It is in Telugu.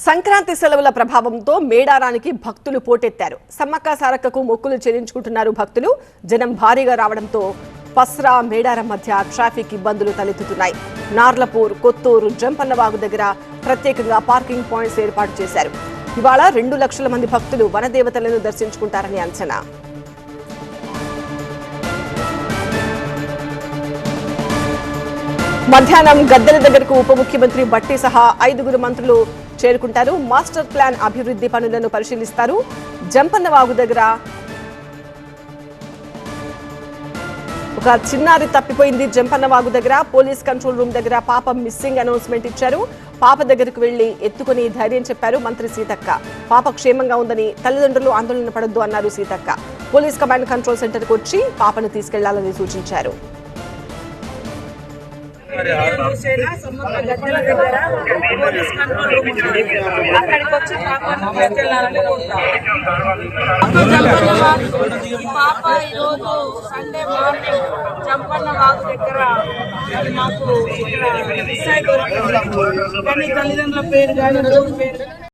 సంక్రాంతి సెలవుల ప్రభావంతో మేడారానికి భక్తులు పోటెత్తారు. సమ్మక్క సారక్కకు మొక్కులు చెల్లించుకుంటున్నారు భక్తులు. జనం భారీగా రావడంతో పస్రా మేడారం మధ్య ట్రాఫిక్ ఇబ్బందులు తలెత్తుతున్నాయి. నార్లపూర్, కొత్తూరు, జంపన్నవాగు దగ్గర ప్రత్యేకంగా పార్కింగ్ పాయింట్స్ ఏర్పాటు చేశారు. ఇవాళ 2 లక్షల మంది భక్తులు వనదేవతలను దర్శించుకుంటారని అంచనా. మధ్యాహ్నం గద్దెల దగ్గరకు ఉప ముఖ్యమంత్రి బట్టి సహా 5 మంత్రులు చేరుకుంటారు. మాస్టర్ ప్లాన్ అభివృద్ధి పనులను పరిశీలిస్తారు. జంపన్నవాగు దగ్గర ఒక చిన్నారి తప్పిపోయింది. జంపన్నవాగు దగ్గర పోలీస్ కంట్రోల్ రూమ్ దగ్గర పాప మిస్సింగ్ అనౌన్స్మెంట్ ఇచ్చారు. పాప దగ్గరకు వెళ్లి ఎత్తుకుని ధైర్యం చెప్పారు మంత్రి సీతక్క. పాప క్షేమంగా ఉందని, తల్లిదండ్రులు ఆందోళన పడొద్దు అన్నారు సీతక్క. పోలీస్ కమాండ్ కంట్రోల్ సెంటర్కు వచ్చి పాపను తీసుకెళ్లాలని సూచించారు. అక్కడికి వచ్చి పాపను తీసుకెళ్లాలని పాప ఈరోజు సండే మార్నింగ్ జంపన్నవాగు దగ్గర మాకు ఇక్కడ మిస్ అయి దొరికింది. కానీ తల్లిదండ్రుల పేరు కానీ పేరు